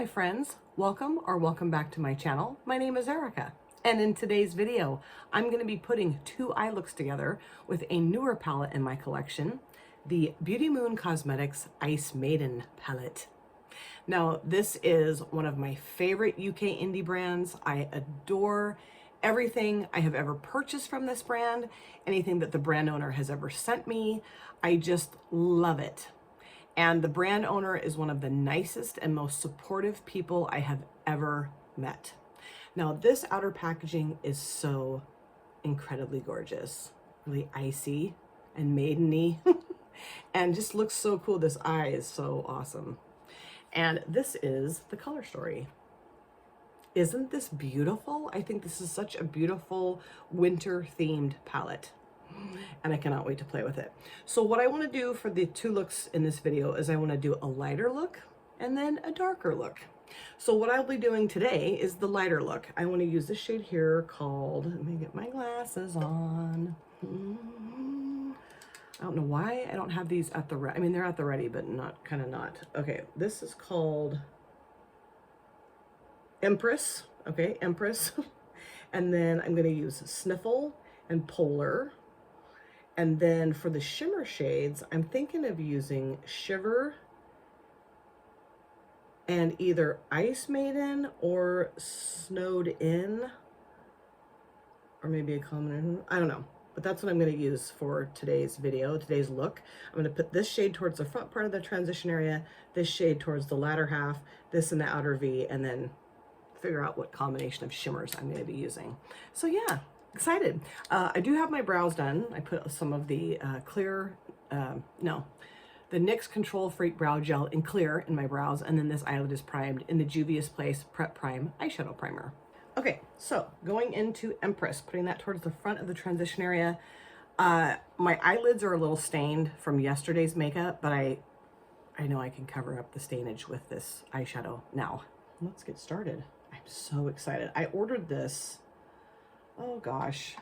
my friends, welcome or welcome back to my channel. My name is Erica, and in today's video I'm going to be putting two eye looks together with a newer palette in my collection, the Beauty Moon Cosmetics Ice Maiden palette. Now this is one of my favorite UK indie brands. I adore everything I have ever purchased from this brand, anything that the brand owner has ever sent me. I just love it. And the brand owner is one of the nicest and most supportive people I have ever met. Now, this outer packaging is so incredibly gorgeous, really icy and maideny, and just looks so cool. This eye is so awesome. And this is the color story. Isn't this beautiful? I think this is such a beautiful winter themed palette, and I cannot wait to play with it. So what I want to do for the two looks in this video is I want to do a lighter look and then a darker look. So what I'll be doing today is the lighter look. I want to use this shade here called, let me get my glasses on. I don't know why I don't have these at the ready. I mean, they're at the ready, but kind of not. Okay, this is called Empress. Okay, Empress. And then I'm going to use Sniffle and Polar. And then for the shimmer shades, I'm thinking of using Shiver and either Ice Maiden or Snowed In, or maybe a combination. I don't know, but that's what I'm going to use for today's video, today's look. I'm going to put this shade towards the front part of the transition area, this shade towards the latter half, this in the outer V, and then figure out what combination of shimmers I'm going to be using. So yeah. Excited. I do have my brows done. I put some of the the NYX Control Freak Brow Gel in clear in my brows, and then this eyelid is primed in the Juvia's Place Prep Prime eyeshadow primer. Okay, so going into Empress, putting that towards the front of the transition area. My eyelids are a little stained from yesterday's makeup, but I know I can cover up the stainage with this eyeshadow now. Let's get started. I'm so excited. I ordered this, oh gosh,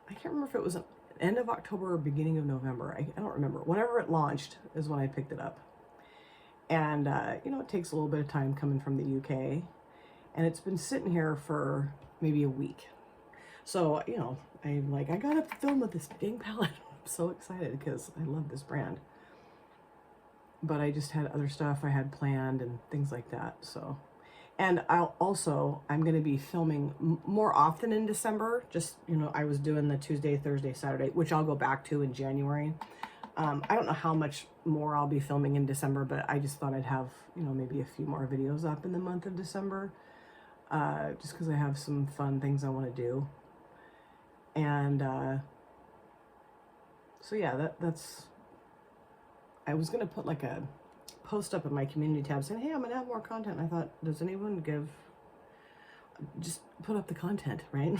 I can't remember if it was end of October or beginning of November. I don't remember. Whenever it launched is when I picked it up. And, you know, it takes a little bit of time coming from the UK. And it's been sitting here for maybe a week. So, you know, I'm like, I gotta film with this dang palette. I'm so excited because I love this brand. But I just had other stuff I had planned and things like that, so. And I'm going to be filming more often in December. Just, you know, I was doing the Tuesday, Thursday, Saturday, which I'll go back to in January. I don't know how much more I'll be filming in December, but I just thought I'd have, you know, maybe a few more videos up in the month of December. Just because I have some fun things I want to do. And so yeah, that's, I was going to put like a post up in my community tab saying, hey, I'm gonna have more content. I thought, does anyone just put up the content, right?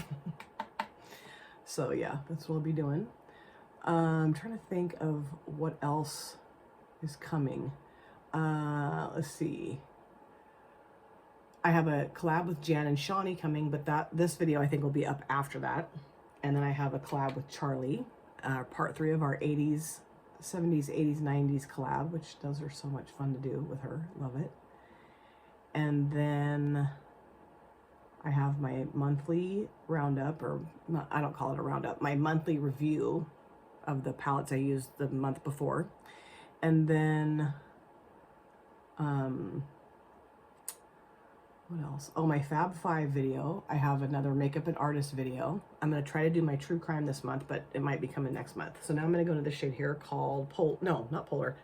So yeah, that's what I'll be doing. I'm trying to think of what else is coming. Let's see. I have a collab with Jan and Shawnee coming, but this video I think will be up after that. And then I have a collab with Charlie, part 3 of our 80s, 70s, 80s, 90s collab, which those are so much fun to do with her. Love it. And then I have my monthly roundup, or I don't call it a roundup, my monthly review of the palettes I used the month before. And then, what else? Oh, my Fab 5 video. I have another makeup and artist video. I'm going to try to do my true crime this month, but it might be coming next month. So now I'm going to go to this shade here called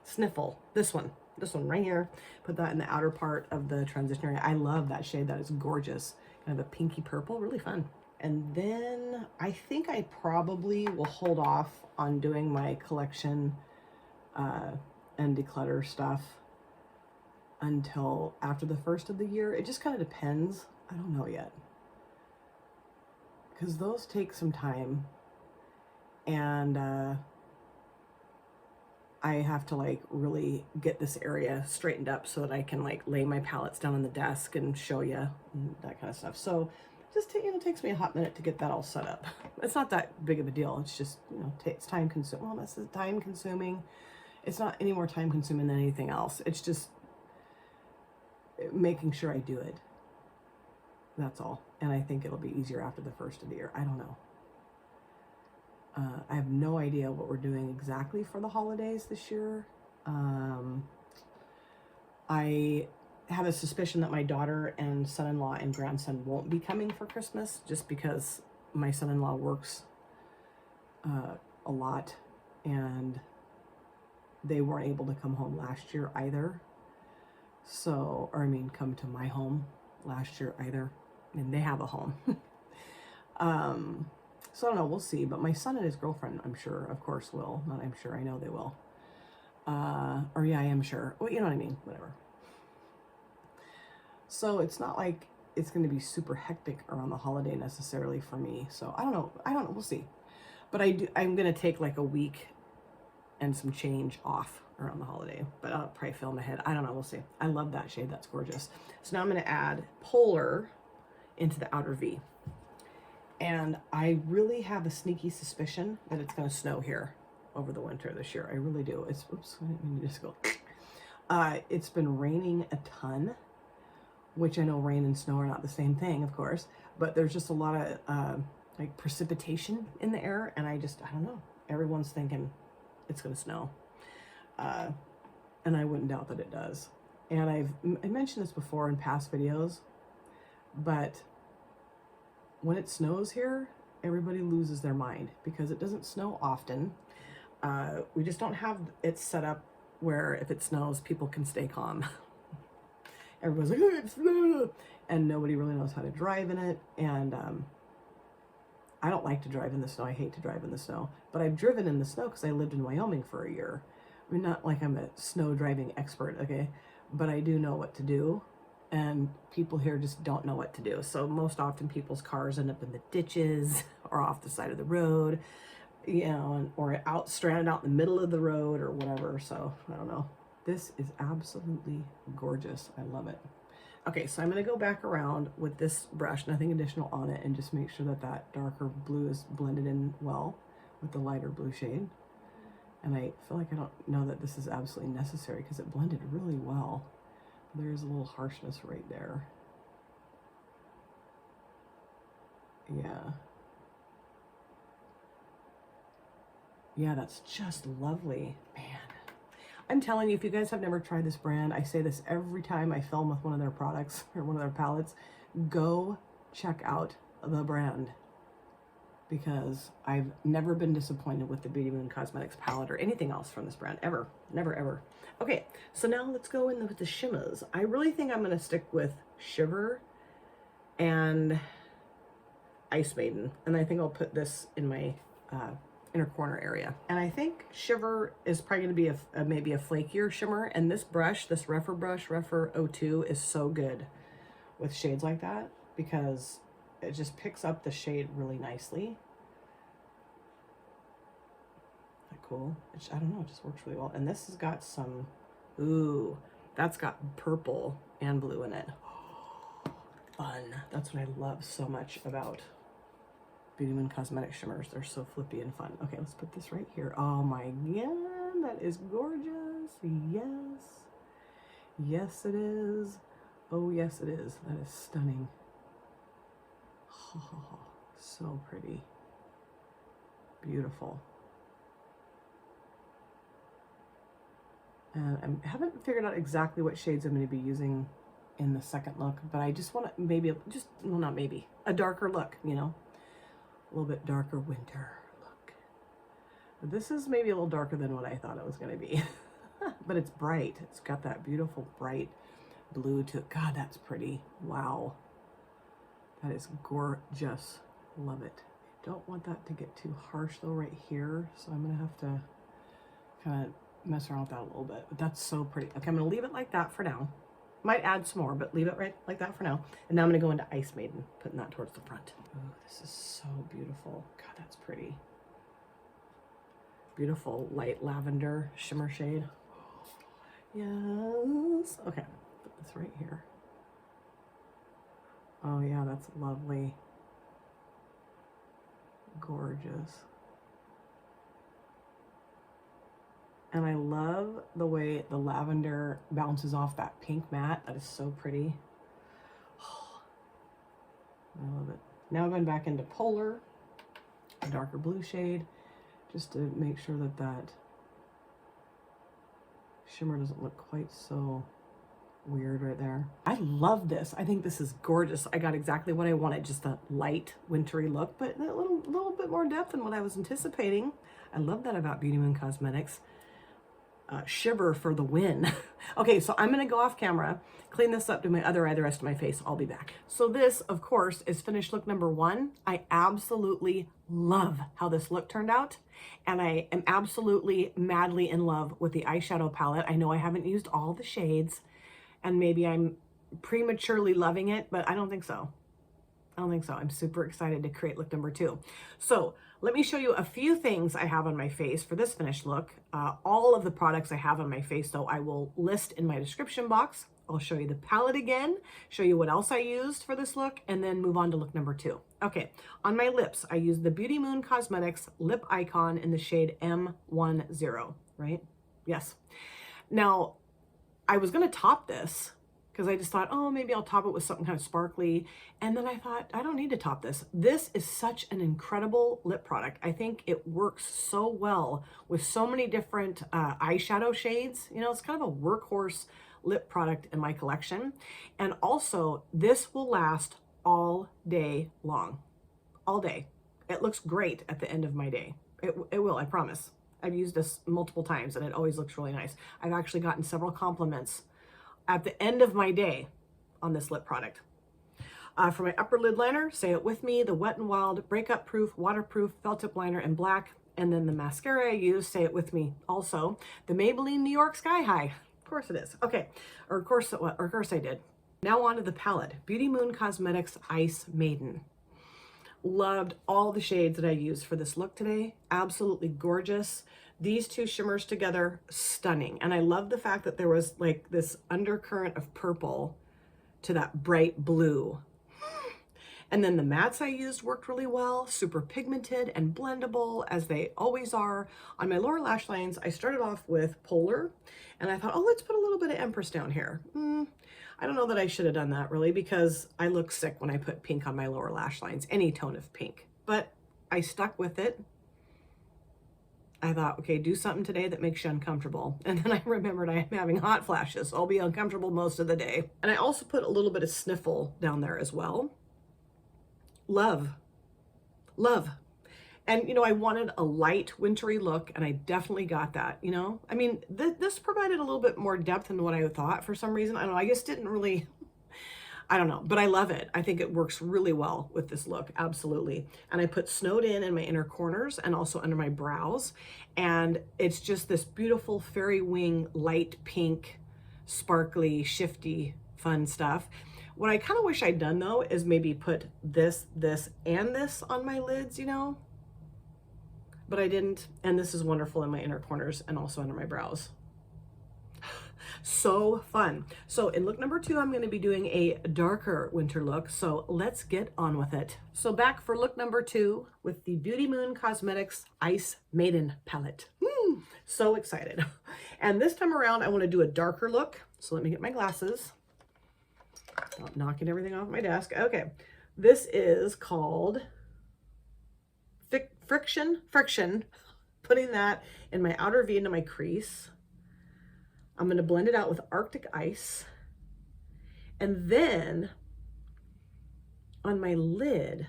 Sniffle. This one right here. Put that in the outer part of the transition area. I love that shade. That is gorgeous. Kind of a pinky purple, really fun. And then I think I probably will hold off on doing my collection and declutter stuff until after the first of the year. It just kind of depends. I don't know yet, because those take some time, and I have to like really get this area straightened up so that I can like lay my palettes down on the desk and show you and that kind of stuff. So just it takes me a hot minute to get that all set up. It's not that big of a deal. It's just, you know, it's time consuming. Well, this is time consuming. It's not any more time consuming than anything else. It's just, making sure I do it. That's all. And I think it'll be easier after the first of the year. I don't know. I have no idea what we're doing exactly for the holidays this year. I have a suspicion that my daughter and son-in-law and grandson won't be coming for Christmas, just because my son-in-law works a lot, and they weren't able to come home last year either. So, or I mean, come to my home last year either. And they have a home. So I don't know, we'll see. But my son and his girlfriend, I'm sure, of course, will. Not I'm sure, I know they will. Or yeah, I am sure. Well, you know what I mean, whatever. So it's not like it's going to be super hectic around the holiday necessarily for me. So I don't know, we'll see. But I'm going to take like a week and some change off around the holiday. But I'll probably film ahead. I don't know, we'll see. I love that shade, that's gorgeous. So now I'm going to add Polar into the outer V. And I really have a sneaky suspicion that it's going to snow here over the winter this year. I really do. It's, oops, I didn't mean to just go. It's been raining a ton, which I know rain and snow are not the same thing, of course, but there's just a lot of like precipitation in the air, and I don't know. Everyone's thinking it's going to snow. And I wouldn't doubt that it does. And I mentioned this before in past videos, but when it snows here, everybody loses their mind because it doesn't snow often. We just don't have it set up where if it snows, people can stay calm. Everyone's like, oh, it's snow, and nobody really knows how to drive in it. And I don't like to drive in the snow. I hate to drive in the snow, but I've driven in the snow because I lived in Wyoming for a year. I mean, not like I'm a snow driving expert, okay, but I do know what to do. And people here just don't know what to do. So most often people's cars end up in the ditches or off the side of the road, you know, or stranded out in the middle of the road or whatever. So I don't know. This is absolutely gorgeous. I love it. Okay, so I'm going to go back around with this brush, nothing additional on it, and just make sure that that darker blue is blended in well with the lighter blue shade. And I feel like I don't know that this is absolutely necessary because it blended really well. There's a little harshness right there. Yeah. Yeah, that's just lovely. Man, I'm telling you, if you guys have never tried this brand, I say this every time I film with one of their products or one of their palettes, go check out the brand, because I've never been disappointed with the Beauty Moon Cosmetics palette or anything else from this brand, ever. Never, ever. Okay, so now let's go in with the shimmers. I really think I'm going to stick with Shiver and Ice Maiden, and I think I'll put this in my inner corner area. And I think Shiver is probably going to be maybe a flakier shimmer, and this brush, this Rephr 02, is so good with shades like that because it just picks up the shade really nicely. That cool? I don't know, it just works really well. And this has got some, ooh, that's got purple and blue in it. Fun. That's what I love so much about Beauty Moon Cosmetic shimmers. They're so flippy and fun. Okay, let's put this right here. Oh my god, that is gorgeous. Yes. Yes, it is. Oh, yes, it is. That is stunning. Oh, so pretty. Beautiful. And I haven't figured out exactly what shades I'm going to be using in the second look, but I just want to maybe, well, not maybe, a darker look, you know, a little bit darker winter look. But this is maybe a little darker than what I thought it was going to be, but it's bright. It's got that beautiful bright blue to it. God, that's pretty. Wow. That is gorgeous. Love it. I don't want that to get too harsh though right here, so I'm going to have to kind of mess around with that a little bit, but that's so pretty. Okay, I'm going to leave it like that for now. Might add some more, but leave it right like that for now. And now I'm going to go into Ice Maiden, putting that towards the front. Oh, this is so beautiful. God, that's pretty. Beautiful light lavender shimmer shade. Yes. Okay, put this right here. Oh yeah, that's lovely. Gorgeous. And I love the way the lavender bounces off that pink matte. That is so pretty. Oh, I love it. Now going back into Polar, a darker blue shade, just to make sure that that shimmer doesn't look quite so weird right there. I love this. I think this is gorgeous. I got exactly what I wanted, just a light wintry look, but a little bit more depth than what I was anticipating. I love that about Beauty Moon Cosmetics. Shiver for the win. Okay, so I'm gonna go off camera, clean this up, do my other eye, the rest of my face. I'll be back. So this, of course, is finished look number 1. I absolutely love how this look turned out, and I am absolutely madly in love with the eyeshadow palette. I know I haven't used all the shades, and maybe I'm prematurely loving it, but I don't think so. I don't think so. I'm super excited to create look number 2. So let me show you a few things I have on my face for this finished look. All of the products I have on my face, though, I will list in my description box. I'll show you the palette again, show you what else I used for this look, and then move on to look number 2. Okay, on my lips, I used the Beauty Moon Cosmetics Lip Icon in the shade M10, right? Yes. Now, I was going to top this because I just thought, oh, maybe I'll top it with something kind of sparkly. And then I thought, I don't need to top this. This is such an incredible lip product. I think it works so well with so many different eyeshadow shades. You know, it's kind of a workhorse lip product in my collection. And also, this will last all day long. All day. It looks great at the end of my day. It will, I promise. I've used this multiple times and it always looks really nice. I've actually gotten several compliments at the end of my day on this lip product. For my upper lid liner, say it with me, the Wet n Wild Breakup Proof Waterproof Felt Tip Liner in black. And then the mascara I use, say it with me also, the Maybelline New York Sky High. Of course it is. Okay, of course I did. Now on to the palette. Beauty Moon Cosmetics Ice Maiden. Loved all the shades that I used for this look today. Absolutely gorgeous. These two shimmers together, stunning. And I love the fact that there was like this undercurrent of purple to that bright blue. And then the mattes I used worked really well, super pigmented and blendable as they always are. On my lower lash lines, I started off with Polar and I thought, oh, let's put a little bit of Empress down here. I don't know that I should have done that really because I look sick when I put pink on my lower lash lines, any tone of pink, but I stuck with it. I thought, okay, do something today that makes you uncomfortable. And then I remembered I am having hot flashes, so I'll be uncomfortable most of the day. And I also put a little bit of Sniffle down there as well. Love. Love. And, you know, I wanted a light wintry look, and I definitely got that, you know? I mean, this provided a little bit more depth than what I thought for some reason. I don't know, I just didn't really... I don't know, but I love it. I think it works really well with this look, absolutely. And I put Snowed in my inner corners and also under my brows. And it's just this beautiful fairy wing, light pink, sparkly, shifty, fun stuff. What I kind of wish I'd done though is maybe put this, and this on my lids, you know? But I didn't. And this is wonderful in my inner corners and also under my brows. So fun. So in look number 2, I'm going to be doing a darker winter look. So let's get on with it. So back for look number 2 with the Beauty Moon Cosmetics Ice Maiden palette. So excited. And this time around, I want to do a darker look. So let me get my glasses. Stop knocking everything off my desk. Okay. This is called Friction. Putting that in my outer V into my crease. I'm going to blend it out with Arctic Ice. And then on my lid,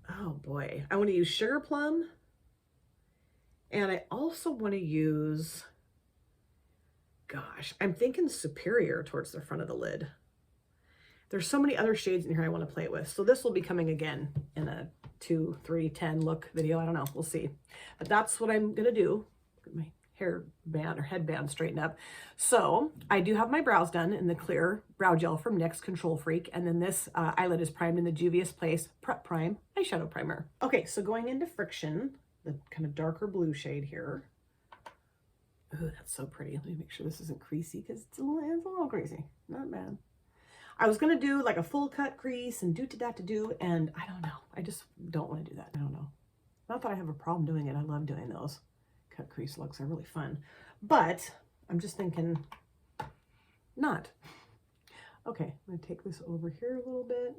oh boy, I want to use Sugar Plum. And I also want to use, gosh, I'm thinking Superior towards the front of the lid. There's so many other shades in here I want to play with. So this will be coming again in a 2, 3, 10 look video. I don't know. We'll see. But that's what I'm going to do. Get my hair band or headband straightened up. So I do have my brows done in the clear brow gel from NYX Control Freak. And then this eyelid is primed in the Juvia's Place Prep Prime eyeshadow primer. Okay, so going into Friction, the kind of darker blue shade here. Oh, that's so pretty. Let me make sure this isn't creasy because it's a little creasy. Not bad. I was going to do like a full cut crease and do, and I don't know. I just don't want to do that. I don't know. Not that I have a problem doing it. I love doing those. cut crease looks are really fun. But I'm just thinking not. Okay, I'm going to take this over here a little bit.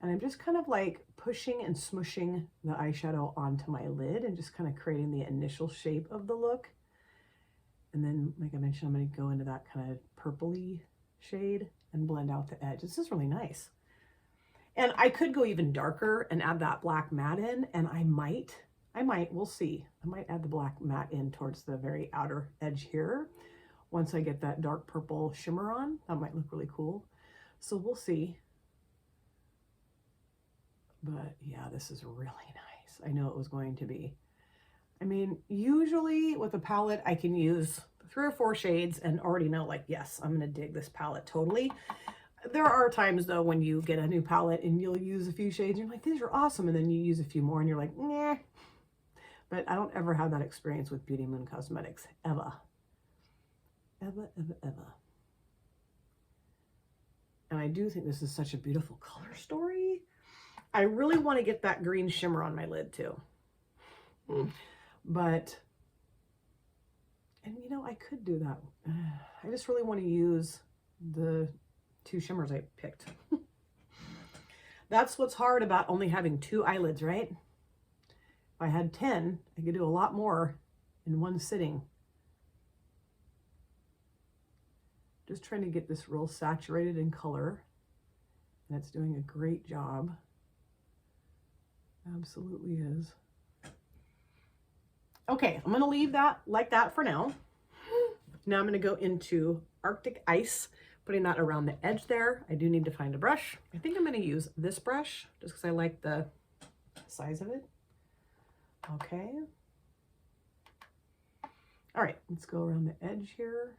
And I'm just kind of like pushing and smushing the eyeshadow onto my lid and just kind of creating the initial shape of the look. And then, like I mentioned, I'm going to go into that kind of purpley shade and blend out the edge. This is really nice. And I could go even darker and add that black matte in, and I might, we'll see. I might add the black matte in towards the very outer edge here. Once I get that dark purple shimmer on, that might look really cool. So we'll see. But yeah, this is really nice. I know it was going to be. I mean, usually with a palette, I can use 3 or 4 shades and already know, like, yes, I'm going to dig this palette totally. There are times, though, when you get a new palette and you'll use a few shades and you're like, these are awesome. And then you use a few more and you're like, nah. But I don't ever have that experience with Beauty Moon Cosmetics, ever. Ever, ever, ever. And I do think this is such a beautiful color story. I really want to get that green shimmer on my lid too. But, and you know, I could do that. I just really want to use the 2 shimmers I picked. That's what's hard about only having 2 eyelids, right? If I had 10, I could do a lot more in one sitting. Just trying to get this real saturated in color. And it's doing a great job. Absolutely is. Okay, I'm going to leave that like that for now. Now I'm going to go into Arctic Ice, putting that around the edge there. I do need to find a brush. I think I'm going to use this brush just because I like the size of it. Okay. All right, let's go around the edge here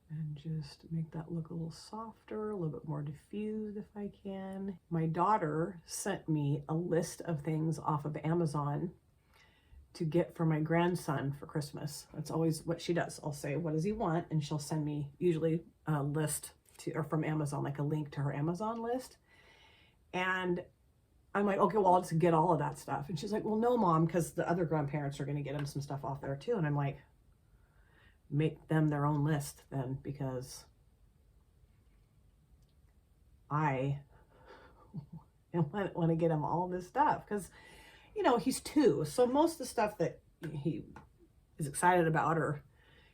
and just make that look a little softer, a little bit more diffused if I can. My daughter sent me a list of things off of Amazon to get for my grandson for Christmas. That's always what she does. I'll say, what does he want? And she'll send me usually a list or from Amazon, like a link to her Amazon list. And I'm like, okay, well, I'll just get all of that stuff. And she's like, well, no, Mom, because the other grandparents are going to get him some stuff off there too. And I'm like, make them their own list then, because I want to get him all this stuff. Because, you know, he's 2. So most of the stuff that he is excited about or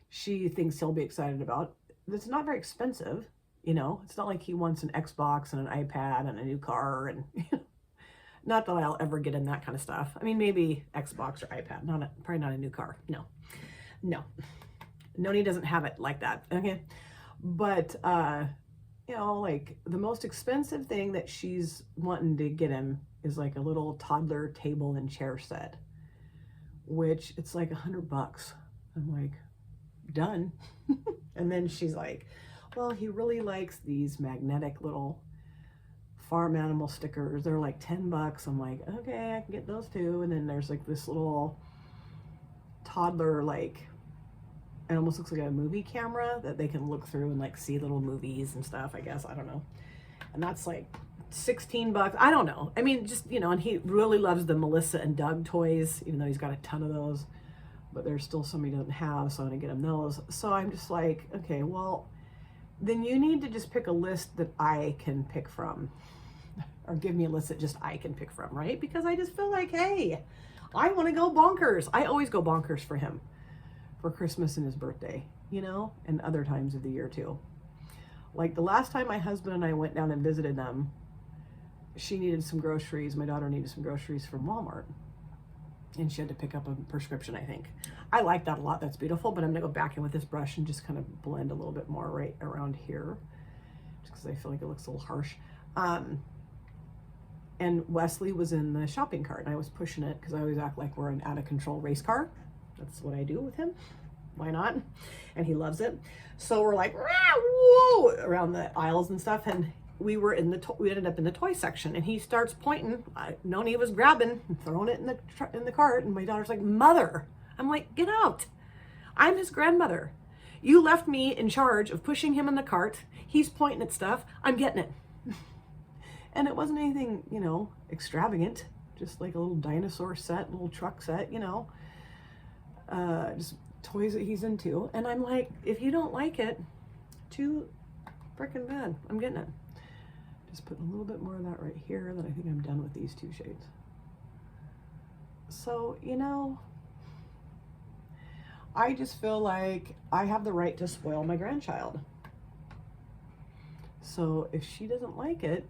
she thinks he'll be excited about, it's not very expensive. You know, it's not like he wants an Xbox and an iPad and a new car. And not that I'll ever get in that kind of stuff. I mean, maybe Xbox or iPad, probably not a new car. No. Noni doesn't have it like that, okay? But, you know, like the most expensive thing that she's wanting to get him is like a little toddler table and chair set, which it's like $100. I'm like, done. And then she's like, well, he really likes these magnetic little farm animal stickers. They're like $10. I'm like, okay, I can get those too. And then there's like this little toddler, like, it almost looks like a movie camera that they can look through and like see little movies and stuff, I guess. I don't know. And that's like $16. I don't know. I mean, just, you know, and he really loves the Melissa and Doug toys, even though he's got a ton of those. But there's still some he doesn't have, so I'm going to get him those. So I'm just like, okay, well, then you need to just pick a list that I can pick from. Or give me a list that just I can pick from, right? Because I just feel like, hey, I want to go bonkers. I always go bonkers for him. For Christmas and his birthday, you know, and other times of the year too. Like the last time my husband and I went down and visited them, she needed some groceries. My daughter needed some groceries from Walmart. And she had to pick up a prescription, I think. I like that a lot. That's beautiful. But I'm going to go back in with this brush and just kind of blend a little bit more right around here. Just because I feel like it looks a little harsh. And Wesley was in the shopping cart. And I was pushing it because I always act like we're an out-of-control race car. That's what I do with him. Why not? And he loves it. So we're like, whoa, around the aisles and stuff. And we ended up in the toy section. And he starts pointing. Noni was grabbing, throwing it in the cart. And my daughter's like, Mother. I'm like, get out. I'm his grandmother. You left me in charge of pushing him in the cart. He's pointing at stuff. I'm getting it. And it wasn't anything, you know, extravagant. just like a little dinosaur set, little truck set, you know, just toys that he's into. And I'm like, if you don't like it, too freaking bad. I'm getting it. Just putting a little bit more of that right here. Then I think I'm done with these two shades. So, you know, I just feel like I have the right to spoil my grandchild. So if she doesn't like it,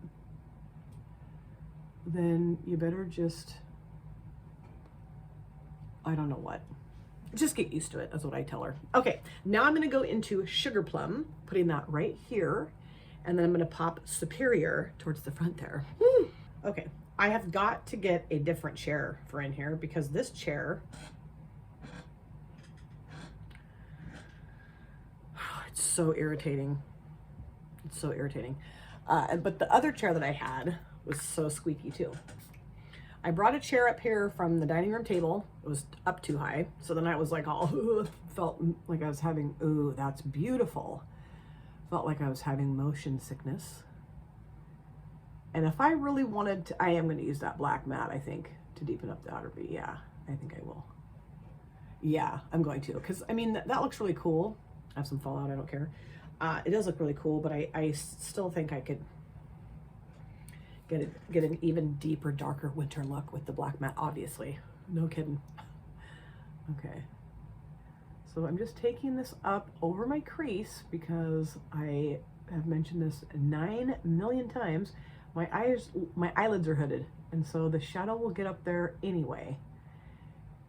then you better just, I don't know what. Just get used to it, that's what I tell her. Okay, now I'm gonna go into Sugar Plum, putting that right here, and then I'm gonna pop Superior towards the front there. Woo. Okay, I have got to get a different chair for in here because this chair, it's so irritating. It's so irritating. But the other chair that I had was so squeaky too. I brought a chair up here from the dining room table. It was up too high. So then I was like all, felt like I was having, ooh, that's beautiful. Felt like I was having motion sickness. And if I really wanted to, I am going to use that black matte, I think, to deepen up the outer V. Yeah, I think I will. Yeah, I'm going to. Because, I mean, that looks really cool. I have some fallout, I don't care. It does look really cool, but I still think I could get an even deeper, darker winter look with the black matte, obviously. No kidding. Okay. So I'm just taking this up over my crease because I have mentioned this 9 million times. My eyelids are hooded, and so the shadow will get up there anyway.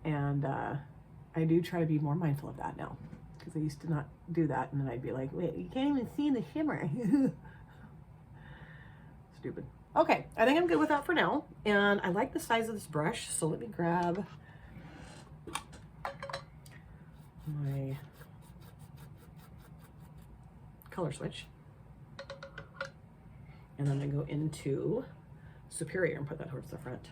And I do try to be more mindful of that now, because I used to not do that, and then I'd be like, wait, you can't even see the shimmer. Stupid. Okay, I think I'm good with that for now, and I like the size of this brush, so let me grab my color switch, and then I go into Superior and put that towards the front.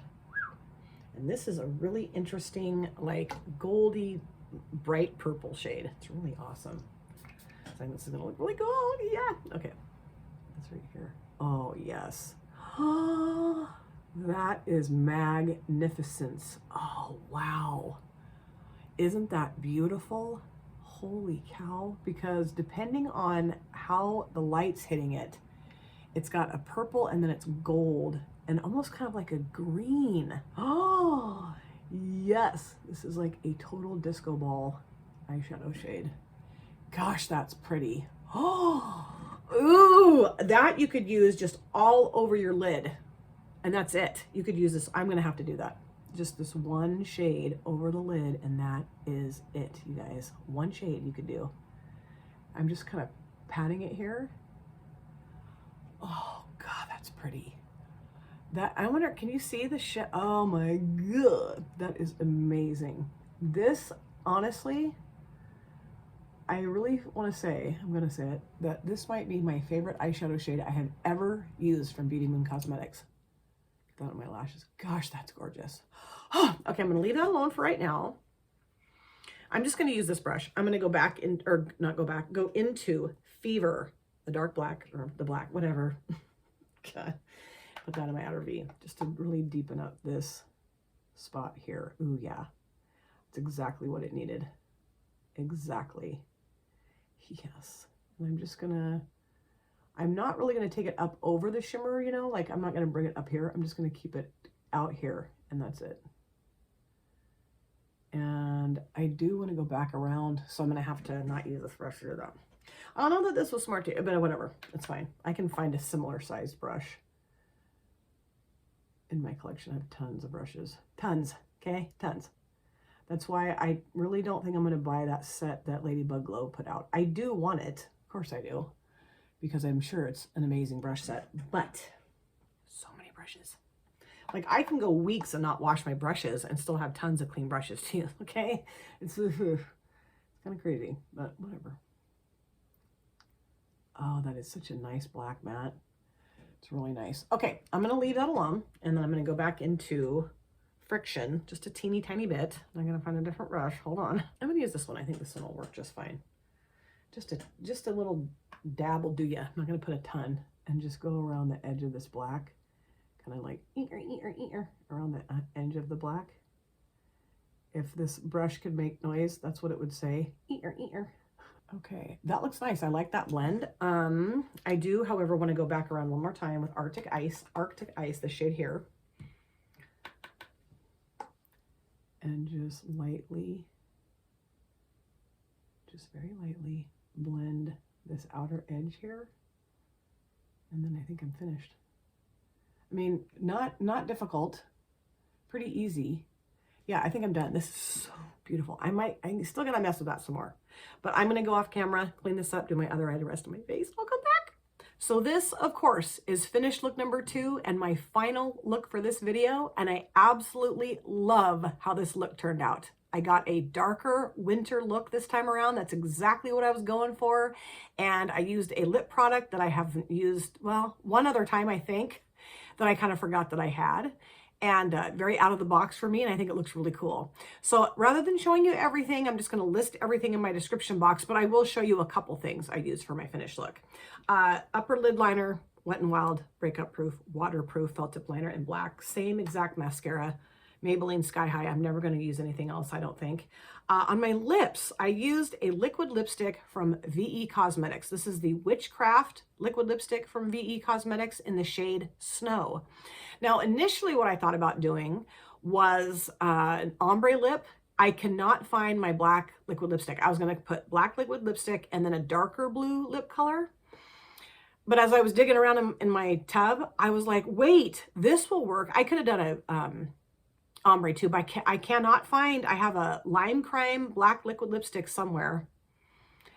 And this is a really interesting, like, goldy, bright purple shade. It's really awesome. I think this is gonna look really gold, yeah. Okay, that's right here. Oh, yes. That is magnificence. Oh, wow. Isn't that beautiful? Holy cow. Because depending on how the light's hitting it, it's got a purple and then it's gold and almost kind of like a green. Oh, yes. This is like a total disco ball eyeshadow shade. Gosh, that's pretty. Oh, ooh, that you could use just all over your lid. And that's it. You could use this. I'm going to have to do that. Just this one shade over the lid, and that is it, you guys. One shade you could do. I'm just kind of patting it here. Oh, God, that's pretty. That, I wonder, can you see the shit? Oh, my God. That is amazing. This, honestly, I really want to say, I'm going to say it, that this might be my favorite eyeshadow shade I have ever used from Beauty Moon Cosmetics. Get that on my lashes. Gosh, that's gorgeous. Oh, okay, I'm going to leave that alone for right now. I'm just going to use this brush. I'm going to go back in, or not go back, go into Fever, the dark black, or the black, whatever. God. Put that in my outer V, just to really deepen up this spot here. Ooh, yeah. It's exactly what it needed. Exactly. Yes. And I'm just gonna, I'm not really gonna take it up over the shimmer, you know, like I'm not gonna bring it up here. I'm just gonna keep it out here, and that's it. And I do want to go back around, so I'm gonna have to not use this brush here though. I don't know that this was smart too, but whatever, it's fine. I can find a similar sized brush. In my collection, I have tons of brushes. Tons, okay? Tons. That's why I really don't think I'm going to buy that set that Ladybug Glow put out. I do want it. Of course I do. Because I'm sure it's an amazing brush set. But so many brushes. Like, I can go weeks and not wash my brushes and still have tons of clean brushes too, okay? It's kind of crazy, but whatever. Oh, that is such a nice black matte. It's really nice. Okay, I'm going to leave that alone, and then I'm going to go back into Friction, just a teeny tiny bit. I'm going to find a different brush. Hold on. I'm going to use this one. I think this one will work just fine. Just a little dab will do ya. I'm not going to put a ton, and just go around the edge of this black, And I like around the edge of the black. If this brush could make noise, that's what it would say. Okay, that looks nice. I like that blend. I do, however, want to go back around one more time with Arctic Ice, the shade here. And just lightly, just very lightly blend this outer edge here. And then I think I'm finished. I mean, not difficult, pretty easy. Yeah, I think I'm done. This is so beautiful. I'm still gonna mess with that some more, but I'm gonna go off camera, clean this up, do my other eye, the rest of my face. I'll come back. So this, of course, is finished look number 2 and my final look for this video. And I absolutely love how this look turned out. I got a darker winter look this time around. That's exactly what I was going for. And I used a lip product that I haven't used, well, one other time, I think, that I kind of forgot that I had. And very out of the box for me, and I think it looks really cool. So rather than showing you everything, I'm just going to list everything in my description box, but I will show you a couple things I used for my finished look. Upper lid liner, Wet n Wild, breakup proof, waterproof felt tip liner in black, same exact mascara, Maybelline Sky High. I'm never going to use anything else, I don't think. On my lips, I used a liquid lipstick from VE Cosmetics. This is the Witchcraft liquid lipstick from VE Cosmetics in the shade Snow. Now, initially what I thought about doing was an ombre lip. I cannot find my black liquid lipstick. I was going to put black liquid lipstick and then a darker blue lip color. But as I was digging around in my tub, I was like, wait, this will work. I could have done a ombre too, but I cannot find, I have a Lime Crime black liquid lipstick somewhere.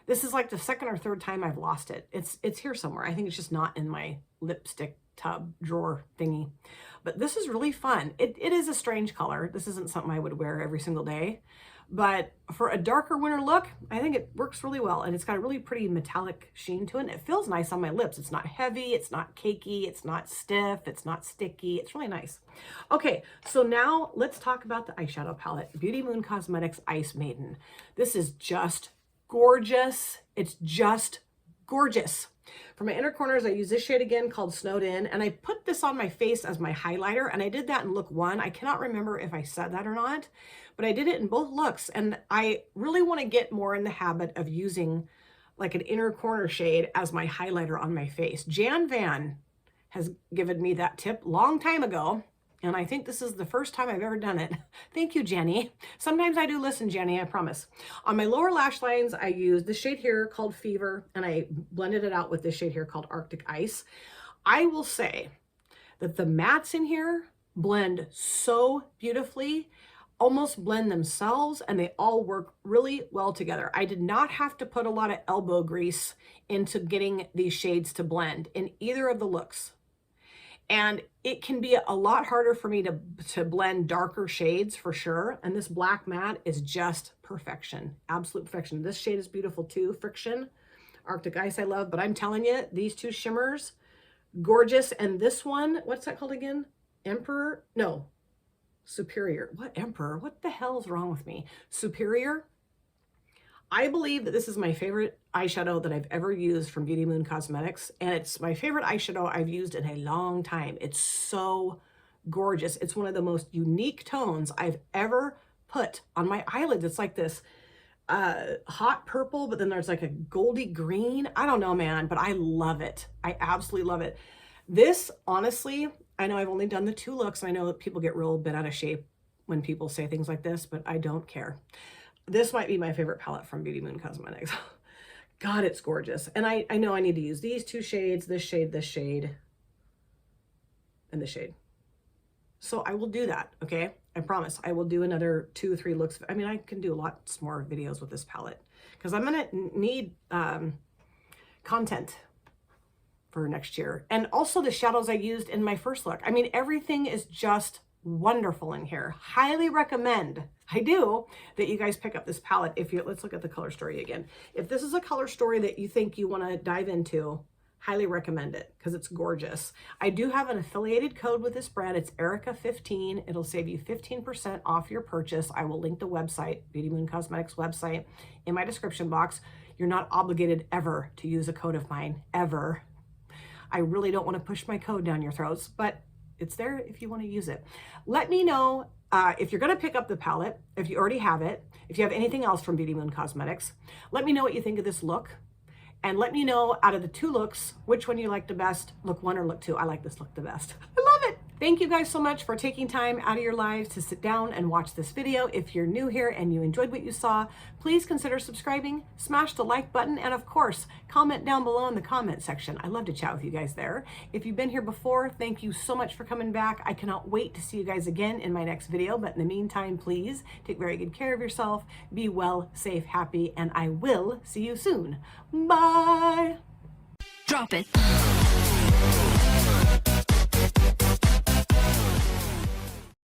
This is like the second or third time I've lost it. It's here somewhere. I think it's just not in my lipstick tub drawer thingy. But this is really fun. It is a strange color. This isn't something I would wear every single day. But for a darker winter look, I think it works really well. And it's got a really pretty metallic sheen to it. And it feels nice on my lips. It's not heavy. It's not cakey. It's not stiff. It's not sticky. It's really nice. Okay, so now let's talk about the eyeshadow palette. Beauty Moon Cosmetics Ice Maiden. This is just gorgeous. It's just gorgeous. For my inner corners, I use this shade again called Snowed In, and I put this on my face as my highlighter, and I did that in look 1. I cannot remember if I said that or not, but I did it in both looks, and I really want to get more in the habit of using like an inner corner shade as my highlighter on my face. Jan Van has given me that tip long time ago, and I think this is the first time I've ever done it. Thank you, Jenny. Sometimes I do listen, Jenny, I promise. On my lower lash lines, I used this shade here called Fever, and I blended it out with this shade here called Arctic Ice. I will say that the mattes in here blend so beautifully, almost blend themselves, and they all work really well together. I did not have to put a lot of elbow grease into getting these shades to blend in either of the looks. And it can be a lot harder for me to blend darker shades for sure. And this black matte is just perfection, absolute perfection. This shade is beautiful too, Friction. Arctic Ice I love, but I'm telling you, these two shimmers, gorgeous. And this one, what's that called again? Emperor? No, Superior. What Emperor? What the hell is wrong with me? Superior. I believe that this is my favorite eyeshadow that I've ever used from Beauty Moon Cosmetics, and it's my favorite eyeshadow I've used in a long time. It's so gorgeous. It's one of the most unique tones I've ever put on my eyelids. It's like this hot purple, but then there's like a goldy green. I don't know, man, but I love it. I absolutely love it. This, honestly, I know I've only done the 2 looks, and I know that people get real bent out of shape when people say things like this, but I don't care. This might be my favorite palette from Beauty Moon Cosmetics. God, it's gorgeous. And I know I need to use these 2 shades, this shade, and this shade. So I will do that, okay? I promise. I will do another 2 or 3 looks. I mean, I can do lots more videos with this palette because I'm going to need content for next year. And also the shadows I used in my first look. I mean, everything is just wonderful in here. Highly recommend, I do, that you guys pick up this palette. If you, let's look at the color story again. If this is a color story that you think you want to dive into, highly recommend it because it's gorgeous. I do have an affiliated code with this brand. It's Erica15. It'll save you 15% off your purchase. I will link the website, Beauty Moon Cosmetics website, in my description box. You're not obligated ever to use a code of mine, ever. I really don't want to push my code down your throats, but it's there if you want to use it. Let me know if you're going to pick up the palette, if you already have it, if you have anything else from Beauty Moon Cosmetics. Let me know what you think of this look. And let me know, out of the two looks, which one you like the best, look 1 or look 2. I like this look the best. I love it. Thank you guys so much for taking time out of your lives to sit down and watch this video. If you're new here and you enjoyed what you saw, please consider subscribing, smash the like button, and of course, comment down below in the comment section. I love to chat with you guys there. If you've been here before, thank you so much for coming back. I cannot wait to see you guys again in my next video. But in the meantime, please take very good care of yourself. Be well, safe, happy, and I will see you soon. Bye. Drop it.